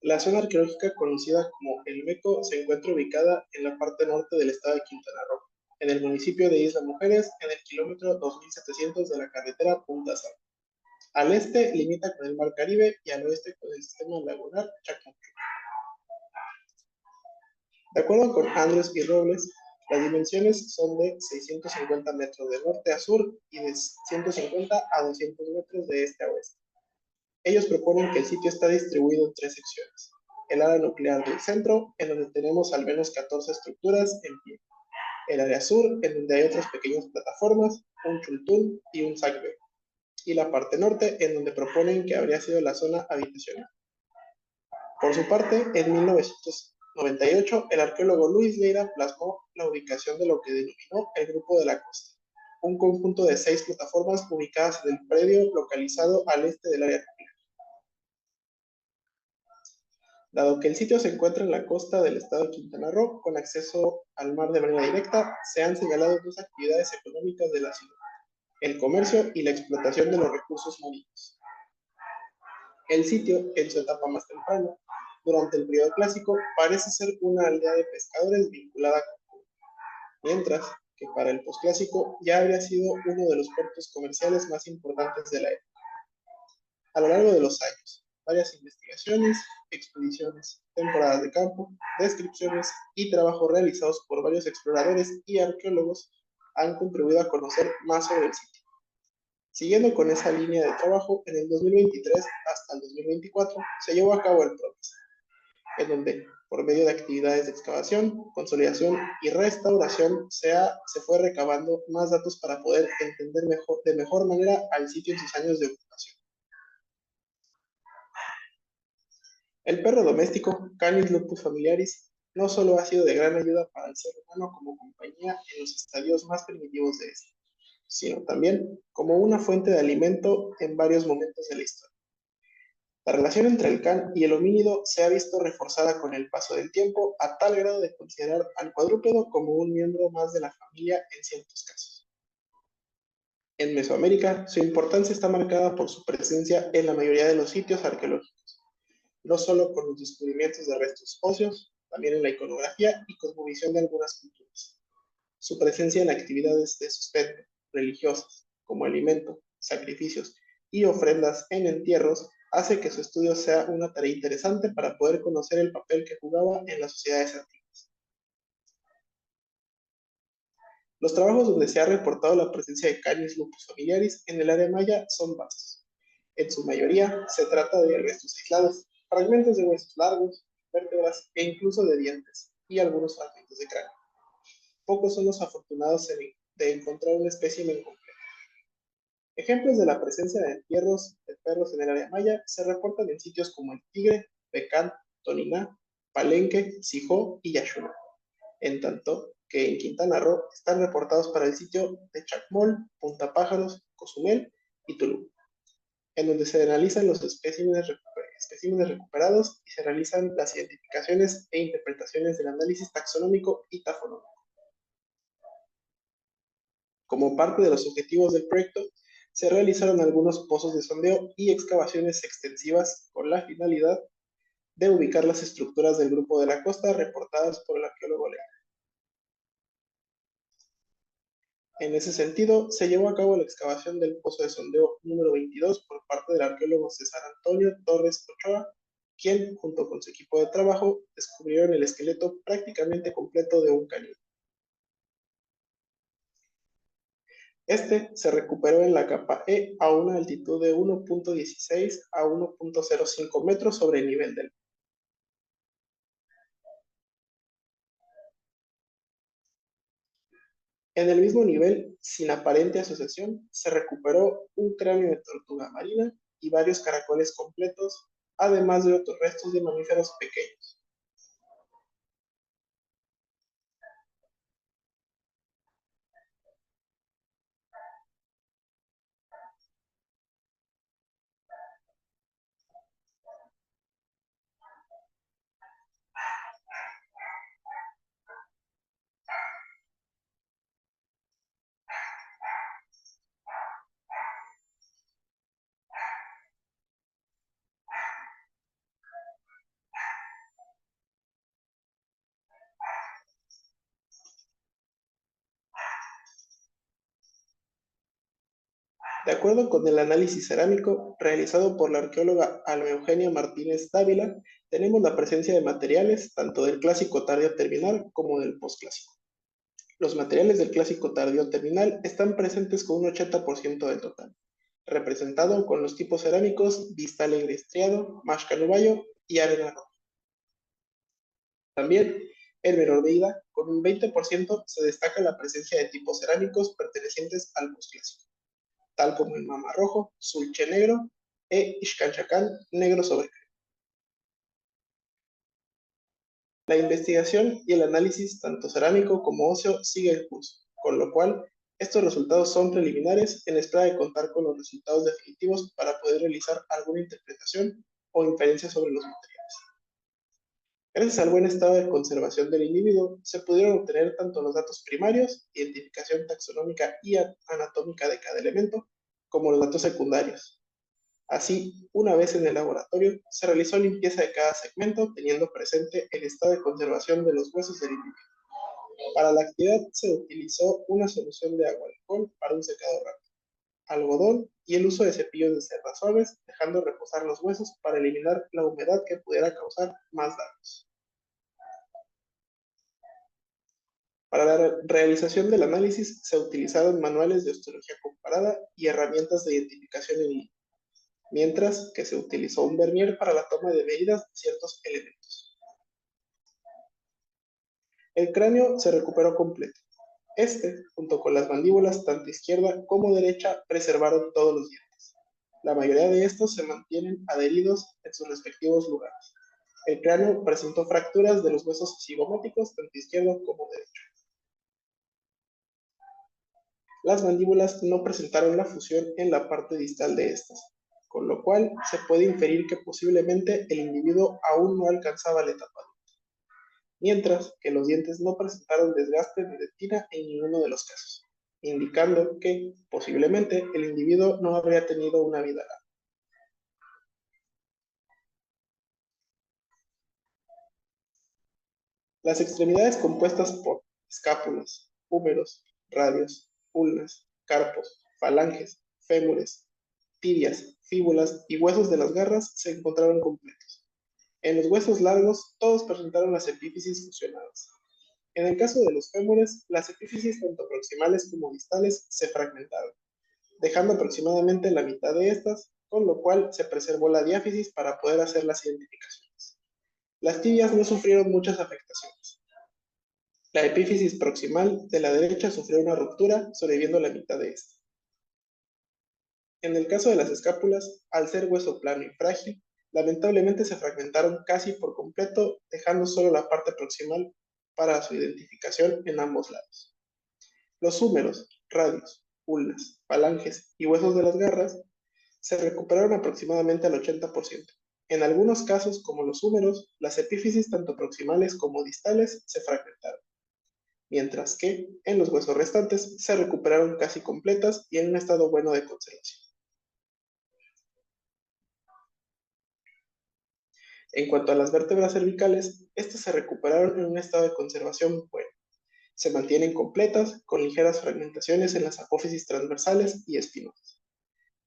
La zona arqueológica conocida como El Meco se encuentra ubicada en la parte norte del estado de Quintana Roo, en el municipio de Isla Mujeres, en el kilómetro 2700 de la carretera Punta Sal. Al este limita con el Mar Caribe y al oeste con el sistema lagunar Chacabuco. De acuerdo con Andrés y Robles, las dimensiones son de 650 metros de norte a sur y de 150 a 200 metros de este a oeste. Ellos proponen que el sitio está distribuido en tres secciones. El área nuclear del centro, en donde tenemos al menos 14 estructuras en pie. El área sur, en donde hay otras pequeñas plataformas, un chultún y un sacbe. Y la parte norte, en donde proponen que habría sido la zona habitacional. Por su parte, en 1998, el arqueólogo Luis Leira plasmó la ubicación de lo que denominó el Grupo de la Costa, un conjunto de 6 plataformas ubicadas en el predio localizado al este del área nuclear. Dado que el sitio se encuentra en la costa del estado de Quintana Roo, con acceso al mar de manera directa, se han señalado dos actividades económicas de la ciudad: el comercio y la explotación de los recursos marinos. El sitio, en su etapa más temprana, durante el periodo clásico, parece ser una aldea de pescadores vinculada con Cuba, mientras que para el posclásico ya habría sido uno de los puertos comerciales más importantes de la época. A lo largo de los años, varias investigaciones, expediciones, temporadas de campo, descripciones y trabajos realizados por varios exploradores y arqueólogos han contribuido a conocer más sobre el sitio. Siguiendo con esa línea de trabajo, en el 2023 hasta el 2024 se llevó a cabo el PROMES, en donde, por medio de actividades de excavación, consolidación y restauración, se fue recabando más datos para poder entender de mejor manera al sitio en sus años de ocupación. El perro doméstico, Canis lupus familiaris, no solo ha sido de gran ayuda para el ser humano como compañía en los estadios más primitivos de este, sino también como una fuente de alimento en varios momentos de la historia. La relación entre el can y el homínido se ha visto reforzada con el paso del tiempo a tal grado de considerar al cuadrúpedo como un miembro más de la familia en ciertos casos. En Mesoamérica, su importancia está marcada por su presencia en la mayoría de los sitios arqueológicos, no solo con los descubrimientos de restos óseos, también en la iconografía y cosmovisión de algunas culturas. Su presencia en actividades de sustento, religiosas, como alimento, sacrificios y ofrendas en entierros, hace que su estudio sea una tarea interesante para poder conocer el papel que jugaba en las sociedades antiguas. Los trabajos donde se ha reportado la presencia de Canis lupus familiaris en el área maya son vastos. En su mayoría se trata de restos aislados, fragmentos de huesos largos, vértebras e incluso de dientes, y algunos fragmentos de cráneo. Pocos son los afortunados de encontrar un espécimen completo. Ejemplos de la presencia de entierros de perros en el área maya se reportan en sitios como el Tigre, Pecán, Toniná, Palenque, Sijó y Yaxula, en tanto que en Quintana Roo están reportados para el sitio de Chacmol, Punta Pájaros, Cozumel y Tulum, en donde se analizan los especímenes recuperados y se realizan las identificaciones e interpretaciones del análisis taxonómico y tafonómico. Como parte de los objetivos del proyecto, se realizaron algunos pozos de sondeo y excavaciones extensivas con la finalidad de ubicar las estructuras del grupo de la costa reportadas por el arqueólogo Leal. En ese sentido, se llevó a cabo la excavación del pozo de sondeo número 22 por parte del arqueólogo César Antonio Torres Ochoa, quien, junto con su equipo de trabajo, descubrieron el esqueleto prácticamente completo de un cañón. Este se recuperó en la capa E a una altitud de 1.16 a 1.05 metros sobre el nivel del mar. En el mismo nivel, sin aparente asociación, se recuperó un cráneo de tortuga marina y varios caracoles completos, además de otros restos de mamíferos pequeños. De acuerdo con el análisis cerámico realizado por la arqueóloga Alma Eugenia Martínez Dávila, tenemos la presencia de materiales tanto del clásico tardío terminal como del posclásico. Los materiales del clásico tardío terminal están presentes con un 80% del total, representado con los tipos cerámicos Vista Alegre estriado, Mashcanubayo y Arena Roja. También, en Merodeida, con un 20% se destaca la presencia de tipos cerámicos pertenecientes al posclásico, tal como el Mama Rojo, Sulche Negro e Ixcanchacán Negro sobre crema. La investigación y el análisis tanto cerámico como óseo sigue en curso, con lo cual estos resultados son preliminares en espera de contar con los resultados definitivos para poder realizar alguna interpretación o inferencia sobre los materiales. Gracias al buen estado de conservación del individuo, se pudieron obtener tanto los datos primarios, identificación taxonómica y anatómica de cada elemento, como los datos secundarios. Así, una vez en el laboratorio, se realizó limpieza de cada segmento, teniendo presente el estado de conservación de los huesos del individuo. Para la actividad se utilizó una solución de agua alcohol para un secado rápido, algodón y el uso de cepillos de cerdas suaves, dejando reposar los huesos para eliminar la humedad que pudiera causar más daños. Para la realización del análisis se utilizaron manuales de osteología comparada y herramientas de identificación en línea, mientras que se utilizó un vernier para la toma de medidas de ciertos elementos. El cráneo se recuperó completo. Junto con las mandíbulas, tanto izquierda como derecha, preservaron todos los dientes. La mayoría de estos se mantienen adheridos en sus respectivos lugares. El cráneo presentó fracturas de los huesos cigomáticos, tanto izquierdo como derecho. Las mandíbulas no presentaron la fusión en la parte distal de estas, con lo cual se puede inferir que posiblemente el individuo aún no alcanzaba la etapa adulta, mientras que los dientes no presentaron desgaste de dentina en ninguno de los casos, indicando que posiblemente el individuo no habría tenido una vida larga. Las extremidades compuestas por escápulas, húmeros, radios, ulnas, carpos, falanges, fémures, tibias, fíbulas y huesos de las garras se encontraron completos. En los huesos largos, todos presentaron las epífisis fusionadas. En el caso de los fémures, las epífisis tanto proximales como distales se fragmentaron, dejando aproximadamente la mitad de estas, con lo cual se preservó la diáfisis para poder hacer las identificaciones. Las tibias no sufrieron muchas afectaciones. La epífisis proximal de la derecha sufrió una ruptura, sobreviviendo la mitad de esta. En el caso de las escápulas, al ser hueso plano y frágil, lamentablemente se fragmentaron casi por completo, dejando solo la parte proximal para su identificación en ambos lados. Los húmeros, radios, ulnas, falanges y huesos de las garras se recuperaron aproximadamente al 80%. En algunos casos, como los húmeros, las epífisis tanto proximales como distales se fragmentaron, mientras que en los huesos restantes se recuperaron casi completas y en un estado bueno de conservación. En cuanto a las vértebras cervicales, estas se recuperaron en un estado de conservación bueno. Se mantienen completas, con ligeras fragmentaciones en las apófisis transversales y espinosas.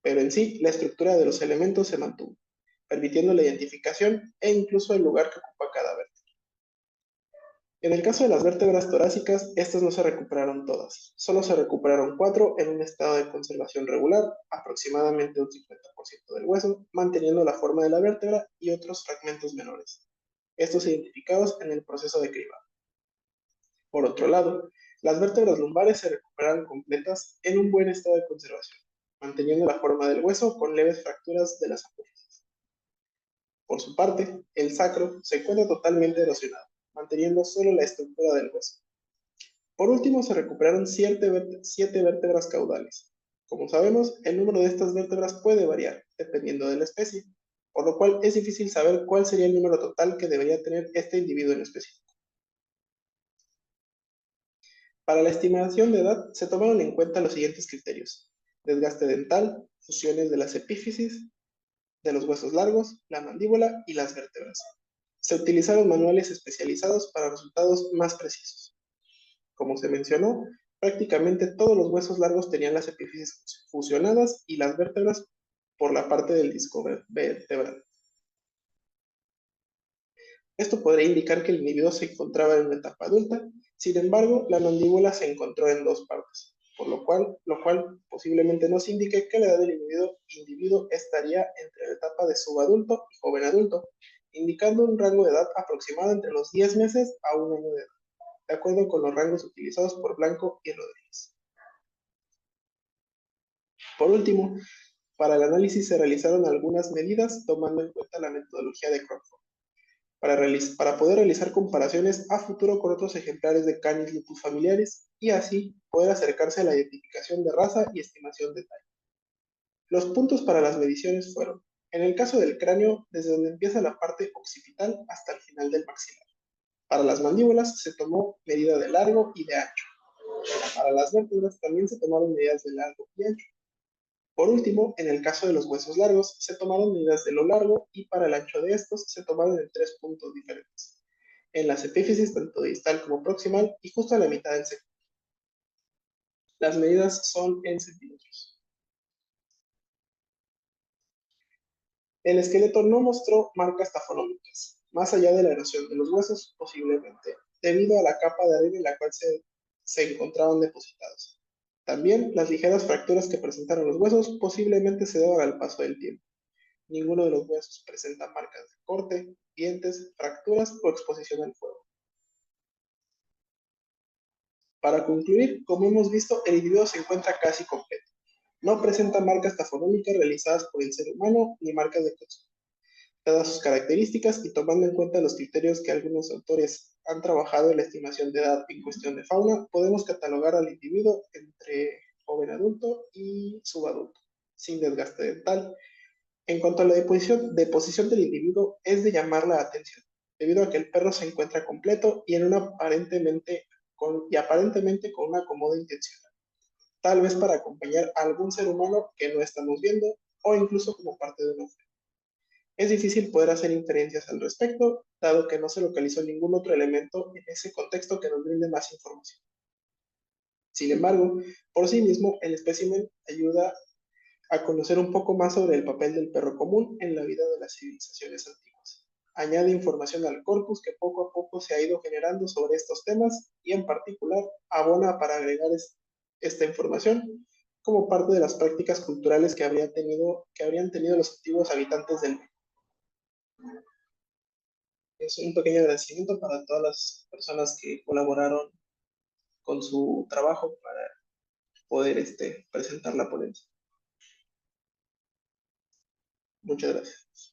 Pero en sí, la estructura de los elementos se mantuvo, permitiendo la identificación e incluso el lugar que ocupa cada vértebra. En el caso de las vértebras torácicas, estas no se recuperaron todas. Solo se recuperaron 4 en un estado de conservación regular, aproximadamente un 50% del hueso, manteniendo la forma de la vértebra y otros fragmentos menores, estos identificados en el proceso de cribado. Por otro lado, las vértebras lumbares se recuperaron completas en un buen estado de conservación, manteniendo la forma del hueso con leves fracturas de las apófisis. Por su parte, el sacro se encuentra totalmente erosionado, manteniendo solo la estructura del hueso. Por último, se recuperaron 7 vértebras caudales. Como sabemos, el número de estas vértebras puede variar, dependiendo de la especie, por lo cual es difícil saber cuál sería el número total que debería tener este individuo en específico. Para la estimación de edad, se tomaron en cuenta los siguientes criterios: desgaste dental, fusiones de las epífisis, de los huesos largos, la mandíbula y las vértebras. Se utilizaron manuales especializados para resultados más precisos. Como se mencionó, Prácticamente todos los huesos largos tenían las epífisis fusionadas y las vértebras por la parte del disco vertebral. Esto podría indicar que el individuo se encontraba en una etapa adulta. Sin embargo, la mandíbula se encontró en dos partes, por lo cual posiblemente nos indique que la edad del individuo estaría entre la etapa de subadulto y joven adulto, indicando un rango de edad aproximado entre los 10 meses a un año de edad, de acuerdo con los rangos utilizados por Blanco y Rodríguez. Por último, para el análisis se realizaron algunas medidas tomando en cuenta la metodología de Crawford, para poder realizar comparaciones a futuro con otros ejemplares de Canis lupus familiares y así poder acercarse a la identificación de raza y estimación de talla. Los puntos para las mediciones fueron, en el caso del cráneo, desde donde empieza la parte occipital hasta el final del maxilar. Para las mandíbulas se tomó medida de largo y de ancho. Para las vértebras también se tomaron medidas de largo y ancho. Por último, en el caso de los huesos largos, se tomaron medidas de lo largo y para el ancho de estos se tomaron en 3 puntos diferentes. En las epífisis, tanto distal como proximal, y justo a la mitad del segmento. Las medidas son en centímetros. El esqueleto no mostró marcas tafonómicas, más allá de la erosión de los huesos, posiblemente, debido a la capa de arena en la cual se encontraban depositados. También las ligeras fracturas que presentaron los huesos posiblemente se deban al paso del tiempo. Ninguno de los huesos presenta marcas de corte, dientes, fracturas o exposición al fuego. Para concluir, como hemos visto, el individuo se encuentra casi completo. No presenta marcas tafonómicas realizadas por el ser humano ni marcas de consumo. Dadas sus características y tomando en cuenta los criterios que algunos autores han trabajado en la estimación de edad en cuestión de fauna, podemos catalogar al individuo entre joven adulto y subadulto, sin desgaste dental. En cuanto a la deposición del individuo, es de llamar la atención, debido a que el perro se encuentra completo y aparentemente con una acomodo intencional, tal vez para acompañar a algún ser humano que no estamos viendo o incluso como parte de una ofrenda. Es difícil poder hacer inferencias al respecto, dado que no se localizó ningún otro elemento en ese contexto que nos brinde más información. Sin embargo, por sí mismo, el espécimen ayuda a conocer un poco más sobre el papel del perro común en la vida de las civilizaciones antiguas. Añade información al corpus que poco a poco se ha ido generando sobre estos temas y en particular abona para agregar esta información como parte de las prácticas culturales que habrían tenido los antiguos habitantes del medio. Es un pequeño agradecimiento para todas las personas que colaboraron con su trabajo para poder presentar la ponencia. Muchas gracias.